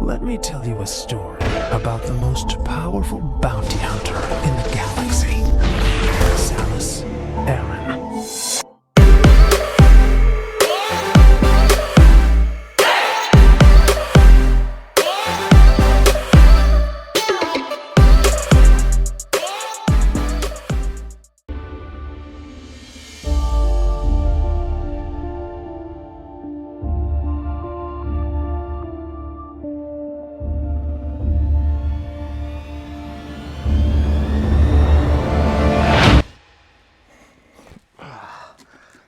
Let me tell you a story about the most powerful bounty hunter in the galaxy, Samus Aran.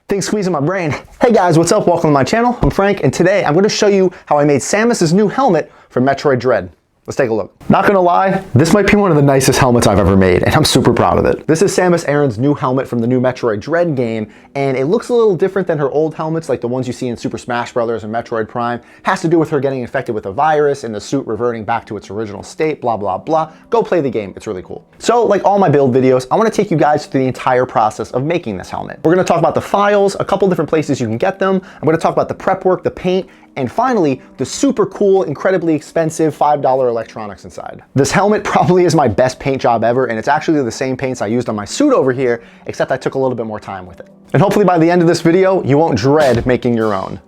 Things squeezing my brain. Hey guys, what's up? Welcome to my channel. I'm Frank, and today I'm going to show you how I made Samus's new helmet for Metroid Dread. Let's take a look. Not gonna lie, this might be one of the nicest helmets I've ever made, and I'm super proud of it. This is Samus Aran's new helmet from the new Metroid Dread game, and it looks a little different than her old helmets, like the ones you see in Super Smash Bros. And Metroid Prime. Has to do with her getting infected with a virus and the suit reverting back to its original state, blah, blah, blah. Go play the game, it's really cool. So, like all my build videos, I wanna take you guys through the entire process of making this helmet. We're gonna talk about the files, a couple different places you can get them. I'm gonna talk about the prep work, the paint, and finally, the super cool, incredibly expensive $5 electronics inside. This helmet probably is my best paint job ever, and it's actually the same paints I used on my suit over here, except I took a little bit more time with it. And hopefully by the end of this video, you won't dread making your own.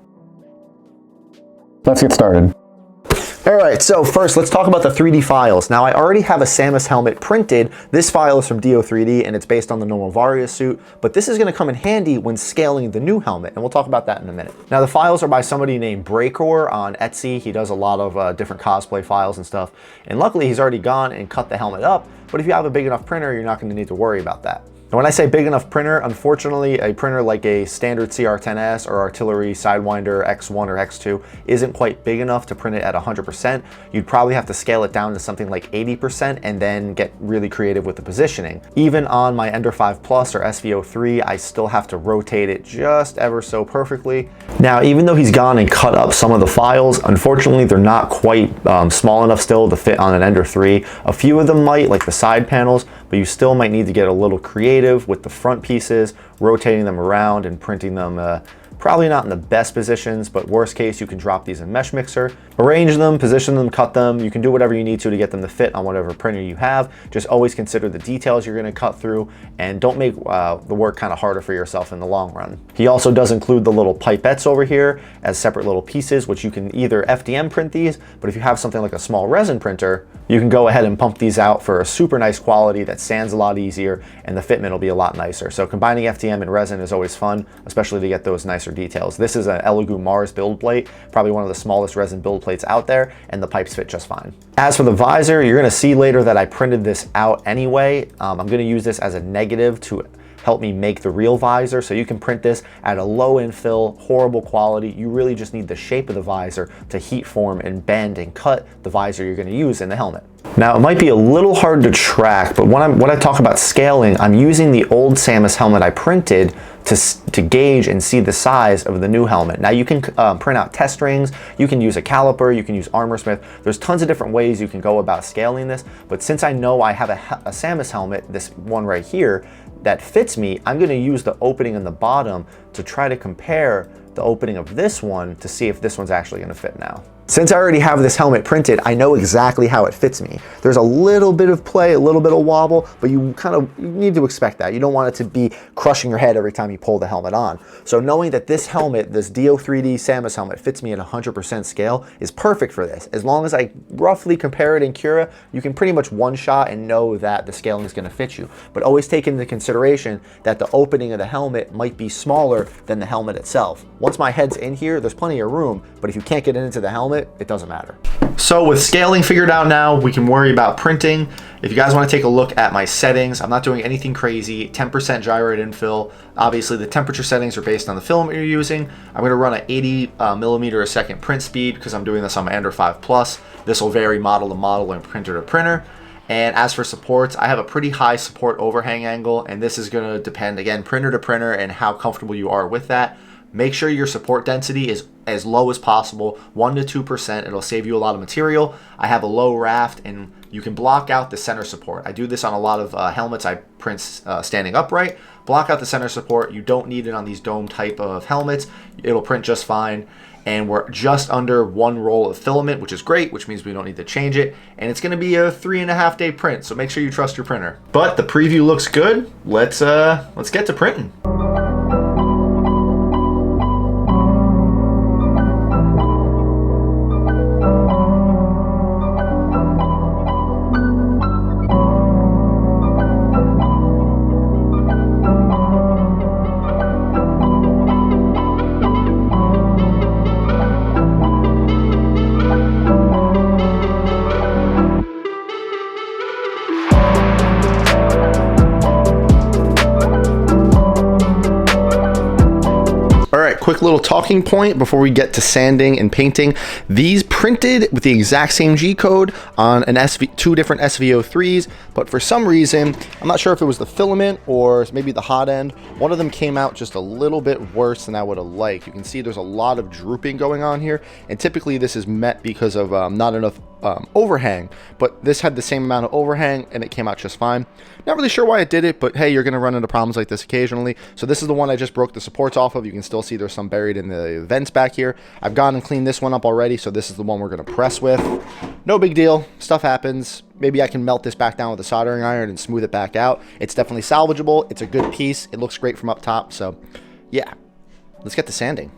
Let's get started. All right, so first let's talk about the 3D files. Now I already have a Samus helmet printed. This file is from Do3D and it's based on the normal Varia suit, but this is gonna come in handy when scaling the new helmet, and we'll talk about that in a minute. Now the files are by somebody named Breakor on Etsy. He does a lot of different cosplay files and stuff, and luckily he's already gone and cut the helmet up, but if you have a big enough printer, you're not gonna need to worry about that. And when I say big enough printer, unfortunately, a printer like a standard CR10S or Artillery Sidewinder X1 or X2 isn't quite big enough to print it at 100%. You'd probably have to scale it down to something like 80% and then get really creative with the positioning. Even on my Ender 5 Plus or SV03, I still have to rotate it just ever so perfectly. Now, even though he's gone and cut up some of the files, unfortunately, they're not quite small enough still to fit on an Ender 3. A few of them might, like the side panels, but you still might need to get a little creative with the front pieces, rotating them around and printing them probably not in the best positions, but worst case, you can drop these in Mesh Mixer, arrange them, position them, cut them. You can do whatever you need to get them to fit on whatever printer you have. Just always consider the details you're gonna cut through, and don't make the work kind of harder for yourself in the long run. He also does include the little pipettes over here as separate little pieces, which you can either FDM print these, but if you have something like a small resin printer, you can go ahead and pump these out for a super nice quality that sands a lot easier, and the fitment will be a lot nicer. So combining FDM and resin is always fun, especially to get those nicer details. This is an Elegoo Mars build plate, probably one of the smallest resin build plates out there, and the pipes fit just fine. As for the visor, you're gonna see later that I printed this out anyway. I'm gonna use this as a negative to help me make the real visor, so you can print this at a low infill, horrible quality. You really just need the shape of the visor to heat form and bend and cut the visor you're gonna use in the helmet. Now, it might be a little hard to track, but when I talk about scaling, I'm using the old Samus helmet I printed to gauge and see the size of the new helmet. Now you can print out test rings, you can use a caliper, you can use ArmorSmith. There's tons of different ways you can go about scaling this, but since I know I have a Samus helmet, this one right here, that fits me, I'm gonna use the opening in the bottom to try to compare the opening of this one to see if this one's actually gonna fit now. Since I already have this helmet printed, I know exactly how it fits me. There's a little bit of play, a little bit of wobble, but you need to expect that. You don't want it to be crushing your head every time you pull the helmet on. So knowing that this helmet, this Do3D Samus helmet, fits me at 100% scale is perfect for this. As long as I roughly compare it in Cura, you can pretty much one shot and know that the scaling is gonna fit you. But always take into consideration that the opening of the helmet might be smaller than the helmet itself. Once my head's in here, there's plenty of room, but if you can't get into the helmet, it doesn't matter. So with scaling figured out now, we can worry about printing. If you guys want to take a look at my settings, I'm not doing anything crazy. 10% gyrate infill. Obviously the temperature settings are based on the filament you're using. I'm going to run at 80 millimeter a second print speed because I'm doing this on my Ender 5 Plus. This will vary model to model and printer to printer. And as for supports, I have a pretty high support overhang angle, and this is going to depend, again, printer to printer and how comfortable you are with that. Make sure your support density is as low as possible, 1 to 2%. It'll save you a lot of material. I have a low raft, and you can block out the center support. I do this on a lot of helmets I print standing upright. Block out the center support. You don't need it on these dome type of helmets. It'll print just fine. and we're just under 1 roll of filament, which is great, which means we don't need to change it. And it's gonna be a 3.5 day print, so make sure you trust your printer. But the preview looks good. Let's get to printing. Quick little talking point before we get to sanding and painting. These printed with the exact same G code on an two different SVO3s, but for some reason, I'm not sure if it was the filament or maybe the hot end, one of them came out just a little bit worse than I would have liked. You can see there's a lot of drooping going on here, and typically this is met because of not enough overhang, but this had the same amount of overhang and it came out just fine. Not really sure why it did it, but hey, you're gonna run into problems like this occasionally. So this is the one I just broke the supports off of. You can still see there's some buried in the vents back here. I've gone and cleaned this one up already, so this is the one we're gonna press with. No big deal, stuff happens. Maybe I can melt this back down with a soldering iron and smooth it back out. It's definitely salvageable. It's a good piece. It looks great from up top, so yeah. Let's get to sanding.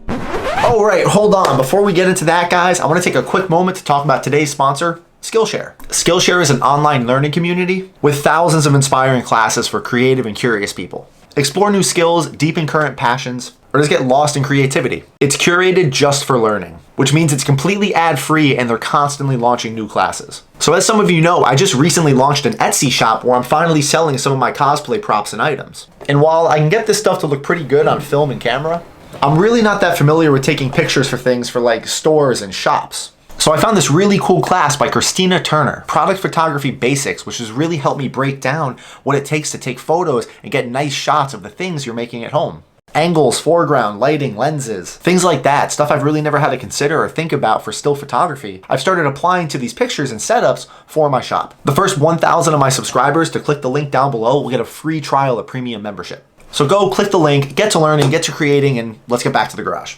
All right, hold on. Before we get into that, guys, I want to take a quick moment to talk about today's sponsor, SkillShare. SkillShare is an online learning community with thousands of inspiring classes for creative and curious people. Explore new skills, deepen current passions, or just get lost in creativity. It's curated just for learning, which means it's completely ad-free and they're constantly launching new classes. So as some of you know, I just recently launched an Etsy shop where I'm finally selling some of my cosplay props and items. And while I can get this stuff to look pretty good on film and camera, I'm really not that familiar with taking pictures for things for like stores and shops. So I found this really cool class by Christina Turner, Product Photography Basics, which has really helped me break down what it takes to take photos and get nice shots of the things you're making at home. Angles, foreground, lighting, lenses, things like that, stuff I've really never had to consider or think about for still photography. I've started applying to these pictures and setups for my shop. The first 1,000 of my subscribers to click the link down below will get a free trial of premium membership. So go click the link, get to learning, get to creating, and let's get back to the garage.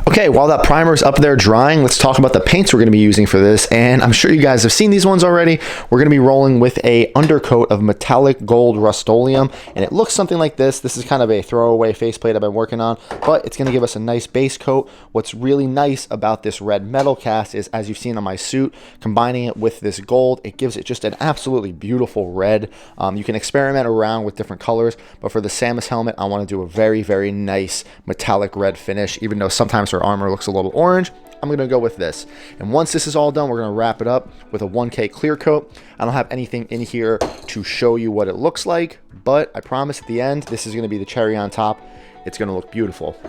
Okay, while that primer is up there drying, let's talk about the paints we're going to be using for this. And I'm sure you guys have seen these ones already. We're going to be rolling with a undercoat of metallic gold Rust-Oleum, and it looks something like this. This is kind of a throwaway faceplate I've been working on, but it's going to give us a nice base coat. What's really nice about this red metal cast is, as you've seen on my suit, combining it with this gold, it gives it just an absolutely beautiful red. You can experiment around with different colors, but for the Samus helmet, I want to do a very, very nice metallic red finish, even though sometimes her armor looks a little orange. I'm going to go with this. And once this is all done, we're going to wrap it up with a 1K clear coat. I don't have anything in here to show you what it looks like, but I promise at the end, this is going to be the cherry on top. It's going to look beautiful.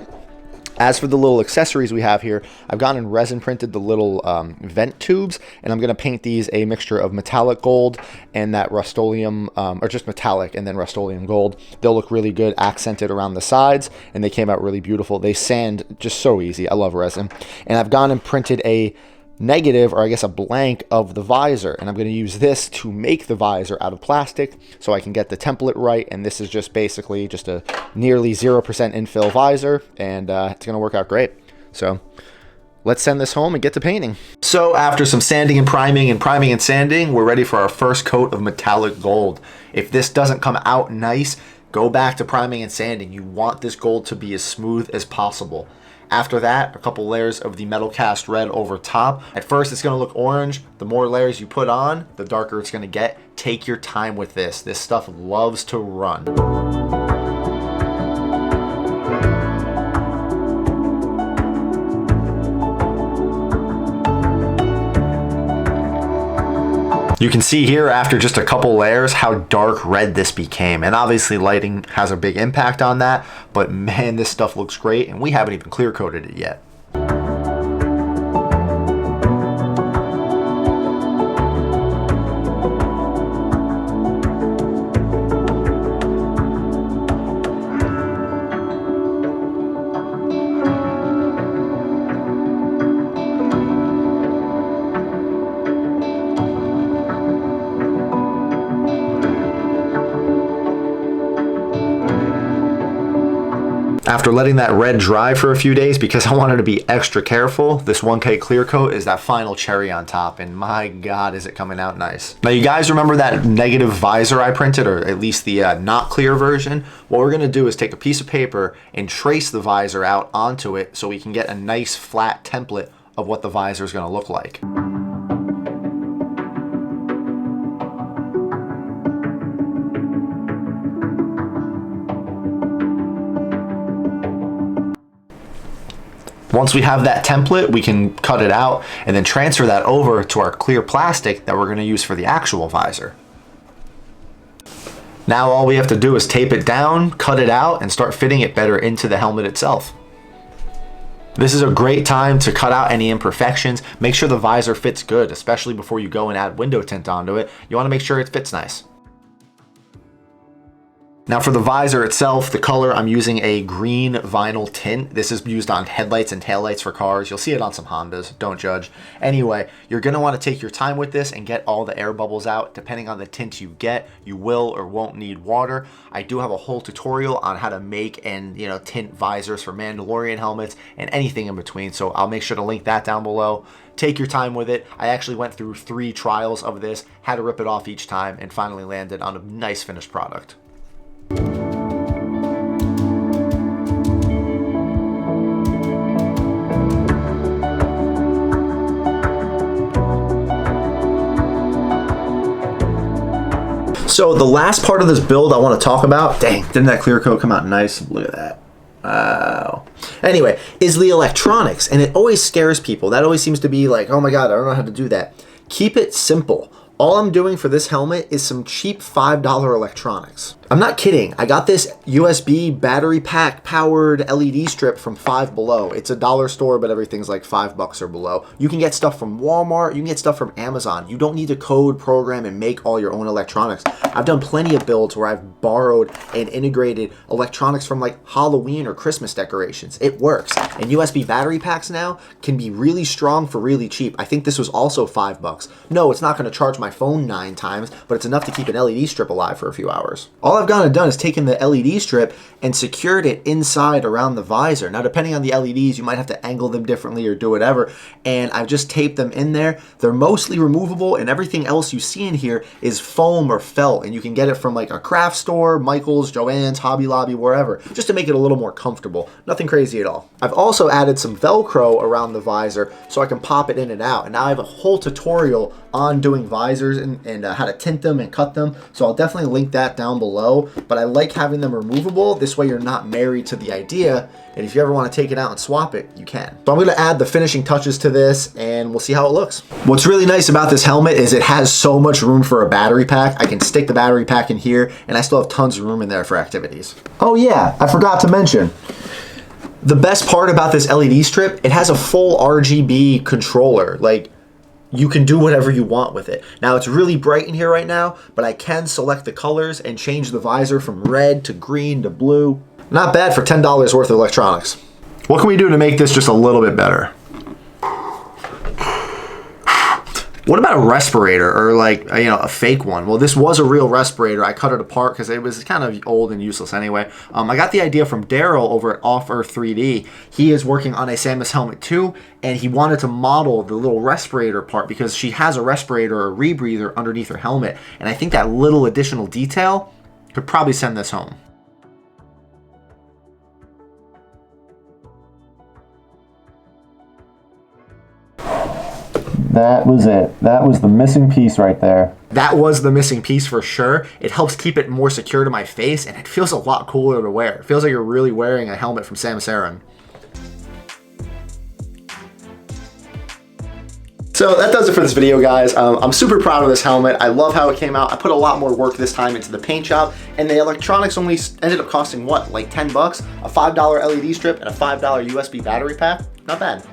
As for the little accessories we have here, I've gone and resin printed the little vent tubes, and I'm going to paint these a mixture of metallic gold and that Rust-Oleum, or just metallic and then Rust-Oleum gold. They'll look really good accented around the sides, and they came out really beautiful. They sand just so easy. I love resin. And I've gone and printed a negative, or I guess a blank, of the visor, and I'm going to use this to make the visor out of plastic so I can get the template right. And this is just basically just a nearly 0% infill visor, and it's going to work out great. So let's send this home and get to painting. So after some sanding and priming and sanding, we're ready for our first coat of metallic gold. If this doesn't come out nice, go back to priming and sanding. You want this gold to be as smooth as possible. After that, a couple layers of the metal cast red over top. At first, it's going to look orange. The more layers you put on, the darker it's going to get. Take your time with this. This stuff loves to run. You can see here after just a couple layers how dark red this became, and obviously lighting has a big impact on that, but man, this stuff looks great, and we haven't even clear coated it yet. After letting that red dry for a few days, because I wanted to be extra careful, this 1K clear coat is that final cherry on top, and my God, is it coming out nice. Now, you guys remember that negative visor I printed, or at least the not clear version? What we're gonna do is take a piece of paper and trace the visor out onto it so we can get a nice flat template of what the visor is gonna look like. Once we have that template, we can cut it out and then transfer that over to our clear plastic that we're going to use for the actual visor. Now all we have to do is tape it down, cut it out, and start fitting it better into the helmet itself. This is a great time to cut out any imperfections. Make sure the visor fits good, especially before you go and add window tint onto it. You want to make sure it fits nice. Now for the visor itself, the color, I'm using a green vinyl tint. This is used on headlights and taillights for cars. You'll see it on some Hondas, don't judge. Anyway, you're gonna wanna take your time with this and get all the air bubbles out. Depending on the tint you get, you will or won't need water. I do have a whole tutorial on how to make and tint visors for Mandalorian helmets and anything in between, so I'll make sure to link that down below. Take your time with it. I actually went through 3 trials of this, had to rip it off each time, and finally landed on a nice finished product. So the last part of this build I want to talk about, dang, didn't that clear coat come out nice? Look at that. Wow. Anyway, is the electronics, and it always scares people. That always seems to be like, oh my God, I don't know how to do that. Keep it simple. All I'm doing for this helmet is some cheap $5 electronics. I'm not kidding. I got this USB battery pack powered LED strip from Five Below. It's a dollar store, but everything's like $5 or below. You can get stuff from Walmart. You can get stuff from Amazon. You don't need to code, program, and make all your own electronics. I've done plenty of builds where I've borrowed and integrated electronics from like Halloween or Christmas decorations. It works. And USB battery packs now can be really strong for really cheap. I think this was also $5. No, it's not going to charge my phone 9 times, but it's enough to keep an LED strip alive for a few hours. All I've gone and done is taken the LED strip and secured it inside around the visor. Now, depending on the LEDs, you might have to angle them differently or do whatever, and I've just taped them in there. They're mostly removable, and everything else you see in here is foam or felt, and you can get it from like a craft store, Michael's, Joann's, Hobby Lobby, wherever, just to make it a little more comfortable. Nothing crazy at all. I've also added some Velcro around the visor so I can pop it in and out, and now I have a whole tutorial on doing visors and how to tint them and cut them, so I'll definitely link that down below. But I like having them removable. This way you're not married to the idea, and if you ever want to take it out and swap it, you can. So I'm going to add the finishing touches to this, and we'll see how it looks. What's really nice about this helmet is it has so much room for a battery pack. I can stick the battery pack in here, and I still have tons of room in there for activities. Oh yeah, I forgot to mention, The best part about this LED strip, it has a full RGB controller. Like, you can do whatever you want with it. Now, it's really bright in here right now, but I can select the colors and change the visor from red to green to blue. Not bad for $10 worth of electronics. What can we do to make this just a little bit better? What about a respirator, or like, you know, a fake one? Well, this was a real respirator. I cut it apart because it was kind of old and useless anyway. I got the idea from Daryl over at Off Earth 3D. He is working on a Samus helmet too, and he wanted to model the little respirator part because she has a respirator or rebreather underneath her helmet. And I think that little additional detail could probably send this home. That was it. That was the missing piece right there. That was the missing piece for sure. It helps keep it more secure to my face, and it feels a lot cooler to wear. It feels like you're really wearing a helmet from Samus Aran. So that does it for this video, guys. I'm super proud of this helmet. I love how it came out. I put a lot more work this time into the paint job, and the electronics only ended up costing what, like 10 bucks? A $5 LED strip and a $5 USB battery pack? Not bad.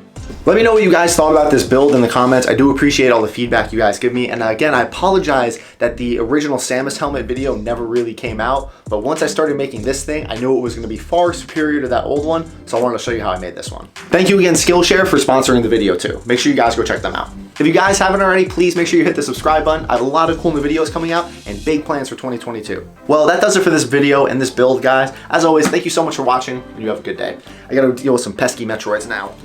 Let me know what you guys thought about this build in the comments. I do appreciate all the feedback you guys give me. And again, I apologize that the original Samus helmet video never really came out. But once I started making this thing, I knew it was going to be far superior to that old one. So I wanted to show you how I made this one. Thank you again, SkillShare, for sponsoring the video too. Make sure you guys go check them out. If you guys haven't already, please make sure you hit the subscribe button. I have a lot of cool new videos coming out and big plans for 2022. Well, that does it for this video and this build, guys. As always, thank you so much for watching, and you have a good day. I gotta deal with some pesky Metroids now.